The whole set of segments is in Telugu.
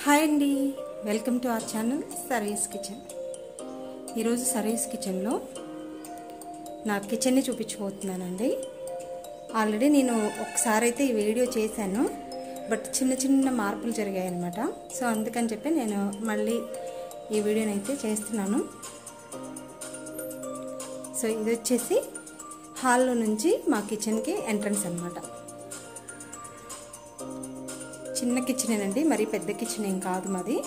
హాయ్ అండి, welcome to our channel service kitchen. ఈరోజు సర్వీస్ కిచెన్లో నా కిచెన్ని చూపించబోతున్నానండి. ఆల్రెడీ నేను ఒకసారి అయితే ఈ వీడియో చేశాను, బట్ చిన్న చిన్న మార్పులు జరిగాయి అన్నమాట. సో అందుకని చెప్పి నేను మళ్ళీ ఈ వీడియోని అయితే చేస్తున్నాను. సో ఇది వచ్చేసి హాల్లో నుంచి మా కిచెన్కి ఎంట్రన్స్ అన్నమాట. చిన్న కిచెనేనండి, మరి పెద్ద కిచెన్ ఏం కాదు మాది.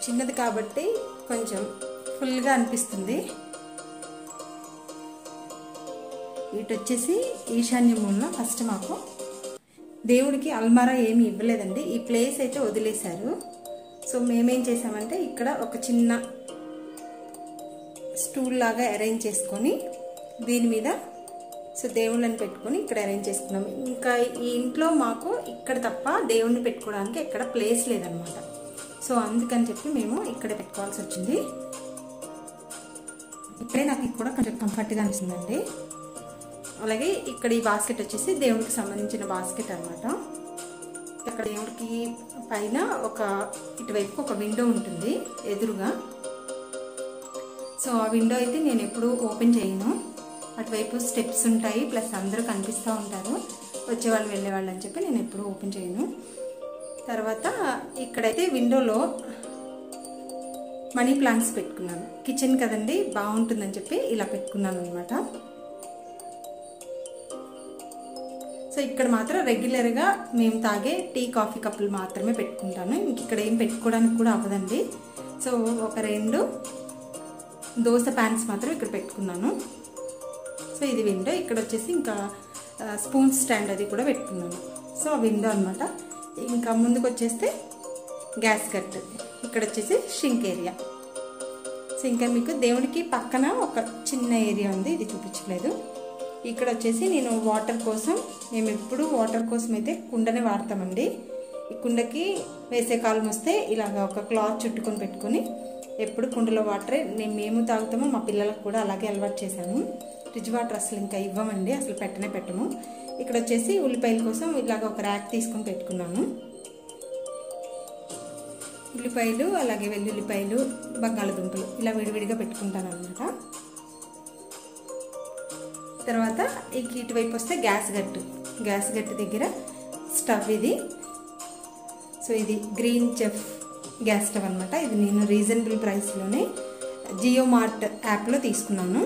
చిన్నది కాబట్టి కొంచెం ఫుల్గా అనిపిస్తుంది. ఇటు వచ్చేసి ఈశాన్య మూలన ఫస్ట్ మాకు దేవుడికి అల్మారా ఏమి ఇవ్వలేదండి, ఈ ప్లేస్ అయితే వదిలేశారు. సో మేమేం చేసామంటే ఇక్కడ ఒక చిన్న స్టూల్ లాగా అరేంజ్ చేసుకొని దీని మీద సో దేవుళ్ళని పెట్టుకొని ఇక్కడ అరేంజ్ చేసుకున్నాం. ఇంకా ఈ ఇంట్లో మాకు ఇక్కడ తప్ప దేవుణ్ణి పెట్టుకోవడానికి ఎక్కడ ప్లేస్ లేదనమాట. సో అందుకని చెప్పి మేము ఇక్కడే పెట్టుకోవాల్సి వచ్చింది. ఇక్కడే నాకు కూడా కొంచెం కంఫర్ట్గా అనిపిస్తుందండి. అలాగే ఇక్కడ ఈ బాస్కెట్ వచ్చేసి దేవుడికి సంబంధించిన బాస్కెట్ అనమాట. అక్కడ దేవుడికి పైన ఇటువైపు ఒక విండో ఉంటుంది ఎదురుగా. సో ఆ విండో అయితే నేను ఎప్పుడూ ఓపెన్ చేయను. అటువైపు స్టెప్స్ ఉంటాయి, ప్లస్ అందరూ కనిపిస్తూ ఉంటారు వచ్చేవాళ్ళు వెళ్ళేవాళ్ళు అని చెప్పి నేను ఎప్పుడూ ఓపెన్ చేయను. తర్వాత ఇక్కడైతే విండోలో మనీ ప్లాంట్స్ పెట్టుకున్నాను. కిచెన్ కదండి, బాగుంటుందని చెప్పి ఇలా పెట్టుకున్నాను అనమాట. సో ఇక్కడ మాత్రం రెగ్యులర్గా మేము తాగే టీ కాఫీ కప్పులు మాత్రమే పెట్టుకుంటాను. ఇంక ఇక్కడ ఏం పెట్టుకోవడానికి కూడా అవ్వదండి. సో ఒక 2 దోశ ప్యాన్స్ మాత్రం ఇక్కడ పెట్టుకున్నాను. సో ఇది విండో. ఇక్కడ వచ్చేసి ఇంకా స్పూన్ స్టాండ్ అది కూడా పెట్టుకున్నాను. సో విండో అనమాట. ఇంకా ముందుకు వచ్చేస్తే గ్యాస్ కట్, ఇక్కడ వచ్చేసి షింక్ ఏరియా. సో ఇంకా మీకు దేవుడికి పక్కన ఒక చిన్న ఏరియా ఉంది, ఇది చూపించలేదు. ఇక్కడ వచ్చేసి నేను వాటర్ కోసం, మేము ఎప్పుడు వాటర్ కోసం అయితే కుండనే వాడతామండి. ఈ కుండకి వేసే కాలం వస్తే ఇలాగ ఒక క్లాత్ చుట్టుకొని పెట్టుకొని ఎప్పుడు కుండలో వాటరే మేము తాగుతాము, మా పిల్లలకు కూడా అలాగే అలవాటు చేశాము. ఫ్రిడ్జ్ వాటర్ అసలు ఇంకా ఇవ్వమండి, అసలు పెట్టము. ఇక్కడ వచ్చేసి ఉల్లిపాయల కోసం ఇలాగ ఒక ర్యాక్ తీసుకొని పెట్టుకున్నాను. ఉల్లిపాయలు అలాగే వెల్లుల్లిపాయలు, బంగాళదుంపలు ఇలా విడివిడిగా పెట్టుకుంటాను అనమాట. తర్వాత ఇటువైపు వస్తే గ్యాస్ గట్టు దగ్గర స్టవ్ ఇది. సో ఇది గ్రీన్ చెఫ్ గ్యాస్ స్టవ్ అనమాట. ఇది నేను రీజనబుల్ ప్రైస్లోనే జియో మార్ట్ యాప్లో తీసుకున్నాను.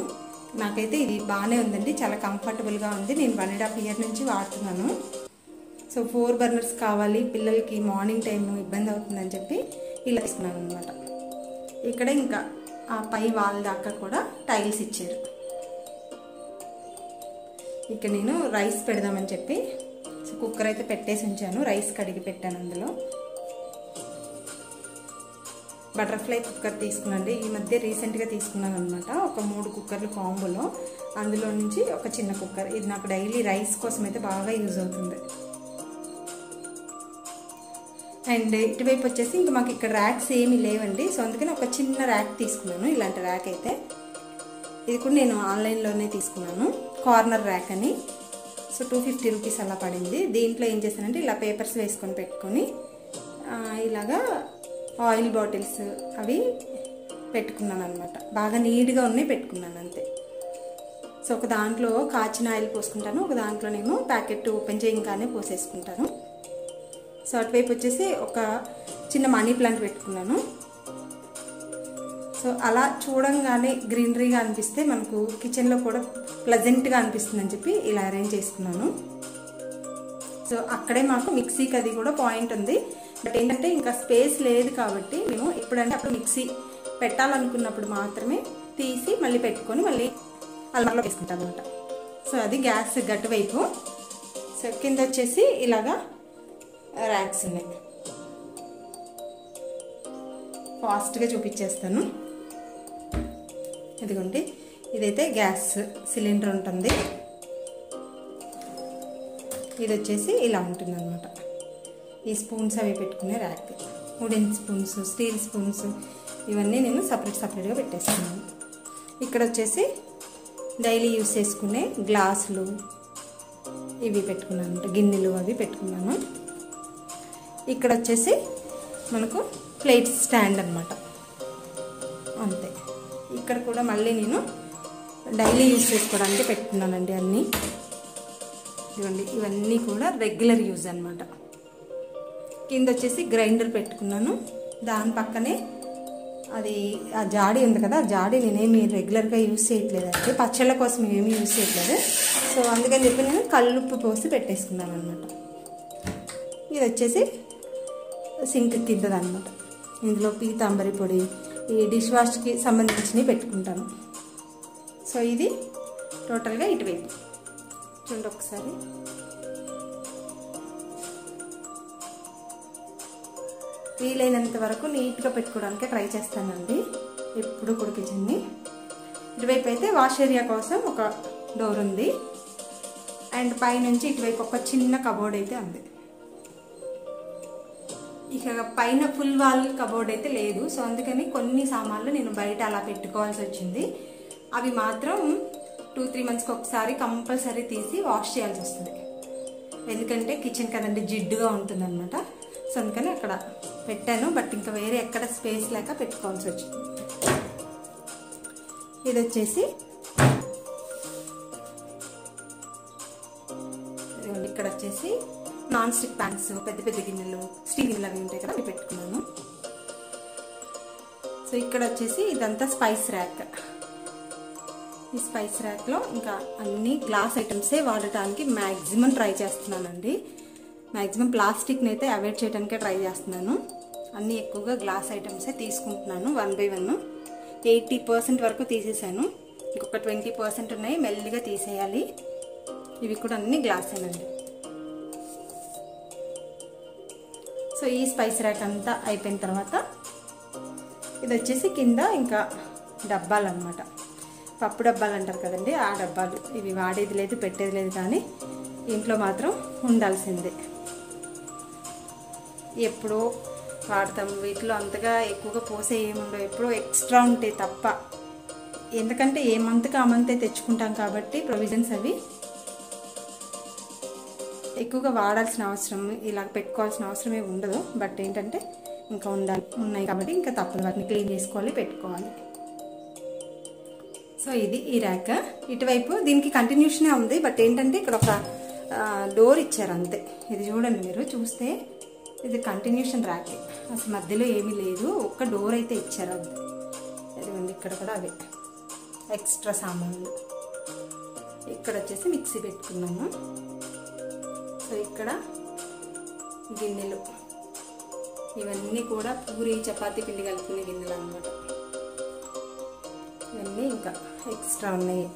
నాకైతే ఇది బాగానే ఉందండి, చాలా కంఫర్టబుల్గా ఉంది. నేను 1.5 year నుంచి వాడుతున్నాను. సో 4 బర్నర్స్ కావాలి, పిల్లలకి మార్నింగ్ టైం ఇబ్బంది అవుతుందని చెప్పి ఇలా తీసుకున్నాను అనమాట. ఇక్కడ ఇంకా ఆ పై వాల్ దాకా కూడా టైల్స్ ఇచ్చారు. ఇక్కడ నేను రైస్ పెడదామని చెప్పి సో కుక్కర్ అయితే పెట్టేసి ఉంచాను, రైస్ కడిగి పెట్టాను. అందులో బటర్ఫ్లై కుక్కర్ తీసుకున్నాండి, ఈ మధ్య రీసెంట్గా తీసుకున్నాను అనమాట. ఒక 3 కుక్కర్లు కాంబోలో, అందులో నుంచి ఒక చిన్న కుక్కర్. ఇది నాకు డైలీ రైస్ కోసం అయితే బాగా యూజ్ అవుతుంది. అండ్ ఇటువైపు వచ్చేసి ఇంకా మాకు ఇక్కడ ర్యాక్స్ ఏమీ లేవండి. సో అందుకని ఒక చిన్న ర్యాక్ తీసుకున్నాను. ఇలాంటి ర్యాక్ అయితే ఇది కూడా నేను ఆన్లైన్లోనే తీసుకున్నాను, కార్నర్ ర్యాక్ అని. సో 250 రూపీస్ అలా పడింది. దీంట్లో ఏం చేశానంటే ఇలా పేపర్స్ వేసుకొని పెట్టుకొని ఇలాగా ఆయిల్ బాటిల్స్ అవి పెట్టుకున్నాను అనమాట. బాగా నీట్గా ఉన్నాయి, పెట్టుకున్నాను అంతే. సో ఒక దాంట్లో కాచిన ఆయిల్ పోసుకుంటాను, ఒక దాంట్లోనేమో ప్యాకెట్ ఓపెన్ చేయగానే పోసేసుకుంటాను. సో అటువైపు వచ్చేసి ఒక చిన్న మనీ ప్లాంట్ పెట్టుకున్నాను. సో అలా చూడంగానే గ్రీనరీగా అనిపిస్తే మనకు కిచెన్లో కూడా ప్లెజెంట్గా అనిపిస్తుంది అని చెప్పి ఇలా అరేంజ్ చేసుకున్నాను. సో అక్కడే మాకు మిక్సీకి అది కూడా పాయింట్ ఉంది. బట్ ఏంటంటే ఇంకా స్పేస్ లేదు కాబట్టి మేము ఎప్పుడంటే అప్పుడు మిక్సీ పెట్టాలనుకున్నప్పుడు మాత్రమే తీసి మళ్ళీ పెట్టుకొని మళ్ళీ అల్మారాలో వేసుకుంటాం అనమాట. సో అది గ్యాస్ గట్టు వైపు. సో కింద వచ్చేసి ఇలాగా ర్యాక్స్ ఉన్నాయి. ఫాస్ట్గా చూపించేస్తాను. ఇదిగోండి, ఇదైతే గ్యాస్ సిలిండర్ ఉంటుంది. ఇది వచ్చేసి ఇలా ఉంటుంది అనమాట. ఈ స్పూన్స్ అవి పెట్టుకునే rack, wooden spoons, steel spoons ఇవన్నీ నేను సపరేట్గా పెట్టేస్తున్నాను. ఇక్కడ వచ్చేసి డైలీ యూస్ చేసుకునే గ్లాసులు ఇవి పెట్టుకున్నాను, గిన్నెలు అవి పెట్టుకున్నాను. ఇక్కడ వచ్చేసి మనకు ప్లేట్ స్టాండ్ అన్నమాట, అంతే. ఇక్కడ కూడా మళ్ళీ నేను డైలీ యూస్ చేసుకోవడానికి పెట్టుకున్నానండి అన్నీ. ఇవ్వండి, ఇవన్నీ కూడా రెగ్యులర్ యూజ్ అన్నమాట. కింద వచ్చేసి గ్రైండర్ పెట్టుకున్నాను, దాని పక్కనే అది ఆ జాడీ ఉంది కదా, ఆ జాడీ నేనేమి రెగ్యులర్గా యూజ్ చేయట్లేదు అంటే పచ్చళ్ళ కోసం ఏమీ యూజ్ చేయట్లేదు. సో అందుకని చెప్పి నేను కల్లుప్పు పోసి పెట్టేసుకున్నాను అనమాట. ఇది వచ్చేసి సింక్ కిందది అనమాట. ఇందులో పీతాంబరి పొడి, ఈ డిష్ వాష్కి సంబంధించినవి పెట్టుకుంటాను. సో ఇది టోటల్గా ఇటువైపు చూడండి ఒకసారి. వీలైనంత వరకు నీట్గా పెట్టుకోవడానికి ట్రై చేస్తానండి ఎప్పుడు కూడా కిచెన్ని. ఇటువైపు అయితే వాష్ ఏరియా కోసం ఒక డోర్ ఉంది, అండ్ పైనుంచి ఇటువైపు ఒక చిన్న కబోర్డ్ అయితే ఉంది. ఇక పైన ఫుల్ వాల్ కబోర్డ్ అయితే లేదు. సో అందుకని కొన్ని సామాన్లు నేను బయట అలా పెట్టుకోవాల్సి వచ్చింది. అవి మాత్రం 2-3 మంత్స్కి ఒకసారి కంపల్సరీ తీసి వాష్ చేయాల్సి వస్తుంది, ఎందుకంటే కిచెన్ కదండి జిడ్డుగా ఉంటుంది అనమాట. సో అందుకని అక్కడ పెట్టాను, బట్ ఇంకా వేరే ఎక్కడ స్పేస్ లేక పెట్టుకోవాల్సి వచ్చింది. ఇది వచ్చేసి ఇక్కడ వచ్చేసి నాన్ స్టిక్ ప్యాన్స్, పెద్ద పెద్ద గిన్నెలు, స్టీల్ గిన్నెలు అవి ఉంటాయి కదా, అవి పెట్టుకున్నాను. సో ఇక్కడ వచ్చేసి ఇదంతా స్పైస్ ర్యాక్. ఈ స్పైస్ ర్యాక్లో ఇంకా అన్ని గ్లాస్ ఐటమ్సే వాడటానికి మ్యాక్సిమం ట్రై చేస్తున్నానండి. మ్యాక్సిమం ప్లాస్టిక్ని అయితే అవాయిడ్ చేయడానికే ట్రై చేస్తున్నాను. అన్నీ ఎక్కువగా గ్లాస్ ఐటమ్సే తీసుకుంటున్నాను 1 by 1. 80% వరకు తీసేసాను, ఇంకొక 20% ఉన్నాయి, మెల్లిగా తీసేయాలి. ఇవి కూడా అన్ని గ్లాసేనండి. సో ఈ స్పైస్ ర్యాక్ అంతా అయిపోయిన తర్వాత ఇది వచ్చేసి కింద ఇంకా డబ్బాలు అన్నమాట. పప్పు డబ్బాలు అంటారు కదండి, ఆ డబ్బాలు. ఇవి వాడేది లేదు, పెట్టేది లేదు, కానీ ఇంట్లో మాత్రం ఉండాల్సిందే. ఎప్పుడో వాడతాము, వీటిలో అంతగా ఎక్కువగా పోసే ఏముండవు, ఎప్పుడో ఎక్స్ట్రా ఉంటాయి తప్ప. ఎందుకంటే ఏ మంత్కి ఆ మంతే తెచ్చుకుంటాం కాబట్టి ప్రొవిజన్స్ అవి ఎక్కువగా వాడాల్సిన అవసరం, ఇలా పెట్టుకోవాల్సిన అవసరమే ఉండదు. బట్ ఏంటంటే ఇంకా ఉన్నాయి కాబట్టి ఇంకా తప్పదు, వాటిని క్లీన్ చేసుకోవాలి, పెట్టుకోవాలి. సో ఇది ఈ ర్యాక్. ఇటువైపు దీనికి కంటిన్యూషనే ఉంది, బట్ ఏంటంటే ఇక్కడ ఒక డోర్ ఇచ్చారు అంతే. ఇది చూడండి, మీరు చూస్తే ఇది కంటిన్యూషన్ ర్యాక్, అసలు మధ్యలో ఏమీ లేదు, ఒక్క డోర్ అయితే ఇచ్చారు అంతే. ఇదిగోండి ఇక్కడ కూడా అవే ఎక్స్ట్రా సామాన్లు. ఇక్కడ వచ్చేసి మిక్సీ పెట్టుకున్నాము. సో ఇక్కడ గిన్నెలు, ఇవన్నీ కూడా పూరి చపాతీ పిండి కలుపుకునే గిన్నెలు అన్నమాట. ఇవన్నీ ఇంకా ఎక్స్ట్రా ఉన్నాయి.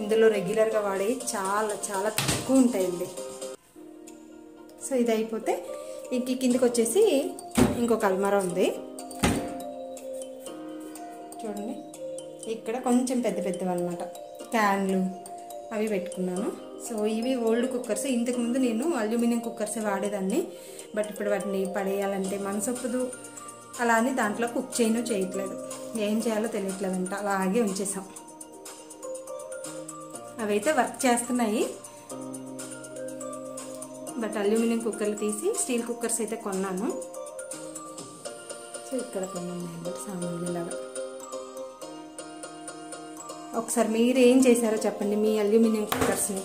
ఇందులో రెగ్యులర్గా వాడేవి చాలా చాలా తక్కువ ఉంటాయండి. సో ఇది అయిపోతే ఇంక కిందకి వచ్చేసి ఇంకొక అల్మారా ఉంది చూడండి. ఇక్కడ కొంచెం పెద్ద పెద్దవి అన్నమాట, క్యాన్లు అవి పెట్టుకున్నాను. సో ఇవి ఓల్డ్ కుక్కర్స్. ఇంతకుముందు నేను అల్యూమినియం కుక్కర్స్ వాడేదాన్ని, బట్ ఇప్పుడు వాటిని పడేయాలంటే మనసొప్పదు. అలా అని దాంట్లో కుక్ చేయట్లేదు, ఏం చేయాలో తెలియట్లేదంట, అలాగే ఉంచేసాం. అవైతే వర్క్ చేస్తున్నాయి, బట్ అల్యూమినియం కుక్కర్లు తీసి స్టీల్ కుక్కర్స్ అయితే కొన్నాను. సో ఇక్కడ కొన్ని ఉన్నాయి సామాన్లు ఇలాగా. ఒకసారి మీరు ఏం చేశారో చెప్పండి మీ అల్యూమినియం కుక్కర్స్ని.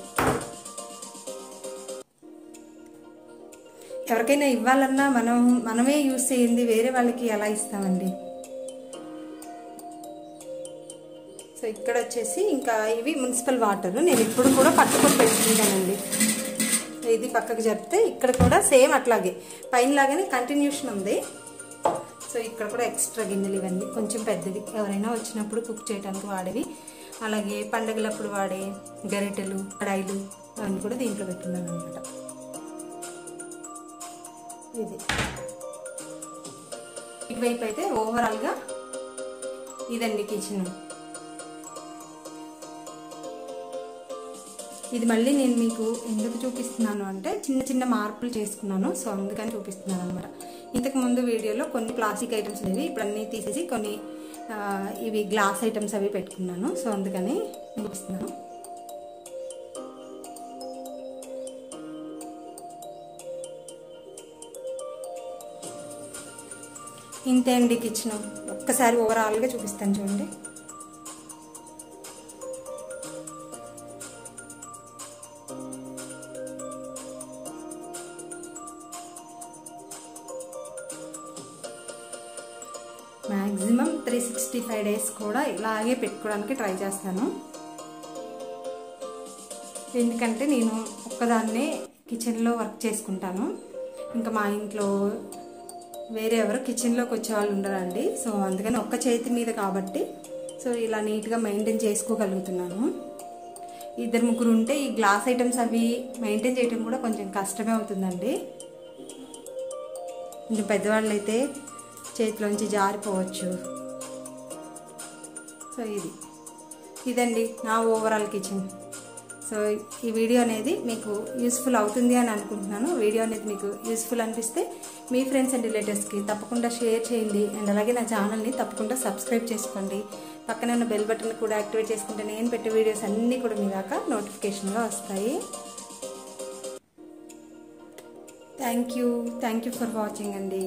ఎవరికైనా ఇవ్వాలన్నా మనమే యూజ్ చేయండి, వేరే వాళ్ళకి ఎలా ఇస్తామండి. సో ఇక్కడ వచ్చేసి ఇంకా ఇవి మున్సిపల్ వాటర్, నేను ఇప్పుడు కూడా పట్టుకొని పెట్టుకుంటానండి. ఇది పక్కకు జరిపితే ఇక్కడ కూడా సేమ్ అట్లాగే పైన లాగానే కంటిన్యూషన్ ఉంది. సో ఇక్కడ కూడా ఎక్స్ట్రా గిన్నెలు, ఇవన్నీ కొంచెం పెద్దవి, ఎవరైనా వచ్చినప్పుడు కుక్ చేయడానికి వాడేవి. అలాగే పండుగలప్పుడు వాడే గరిటెలు, కడాయిలు అవన్నీ కూడా దీంట్లో పెట్టున్నాను అనమాట. ఇది ఇటువైపు అయితే ఓవరాల్గా ఇదండి కిచెన్. ఇది మళ్ళీ నేను మీకు ఎందుకు చూపిస్తున్నాను అంటే చిన్న చిన్న మార్పులు చేసుకున్నాను, సో అందుకని చూపిస్తున్నాను అనమాట. ఇంతకుముందు వీడియోలో కొన్ని ప్లాస్టిక్ ఐటమ్స్ అనేవి ఇప్పుడు అన్నీ తీసేసి కొన్ని ఇవి గ్లాస్ ఐటమ్స్ అవి పెట్టుకున్నాను. సో అందుకని చూపిస్తున్నాను. ఇంతే అండి కిచెన్. ఒక్కసారి ఓవరాల్గా చూపిస్తాను చూడండి. మ్యాక్సిమం 365 డేస్ కూడా ఇలాగే పెట్టుకోవడానికి ట్రై చేస్తాను. ఎందుకంటే నేను ఒక్కదాన్నే కిచెన్లో వర్క్ చేసుకుంటాను. ఇంకా మా ఇంట్లో వేరే ఎవరు కిచెన్లోకి వచ్చే వాళ్ళు ఉండరండి. సో అందుకని ఒక్క చేతి మీద కాబట్టి సో ఇలా నీట్గా మెయింటైన్ చేసుకోగలుగుతున్నాను. 2-3 ఉంటే ఈ గ్లాస్ ఐటమ్స్ అవి మెయింటైన్ చేయడం కూడా కొంచెం కష్టమే అవుతుందండి. కొంచెం పెద్దవాళ్ళు అయితే చేతిలోంచి జారిపోవచ్చు. సో ఇదండి నా ఓవరాల్ కిచెన్. సో ఈ వీడియో అనేది మీకు యూస్ఫుల్ అవుతుంది అని అనుకుంటున్నాను. వీడియో అనేది మీకు యూస్ఫుల్ అనిపిస్తే మీ ఫ్రెండ్స్ అండ్ రిలేటివ్స్కి తప్పకుండా షేర్ చేయండి. అండ్ అలాగే నా ఛానల్ని తప్పకుండా సబ్స్క్రైబ్ చేసుకోండి. పక్కన ఉన్న బెల్ బటన్ కూడా యాక్టివేట్ చేసుకుంటే నేను పెట్టే వీడియోస్ అన్నీ కూడా మీ దాకా నోటిఫికేషన్గా వస్తాయి. థ్యాంక్ యూ ఫర్ వాచింగ్ అండి.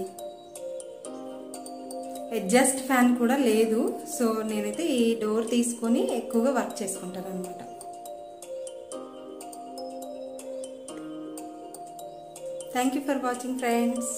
అడ్జస్ట్ ఫ్యాన్ కూడా లేదు. సో నేనైతే ఈ డోర్ తీసుకొని ఎక్కువగా వర్క్ చేసుకుంటాను అనమాట. Thank you for watching friends.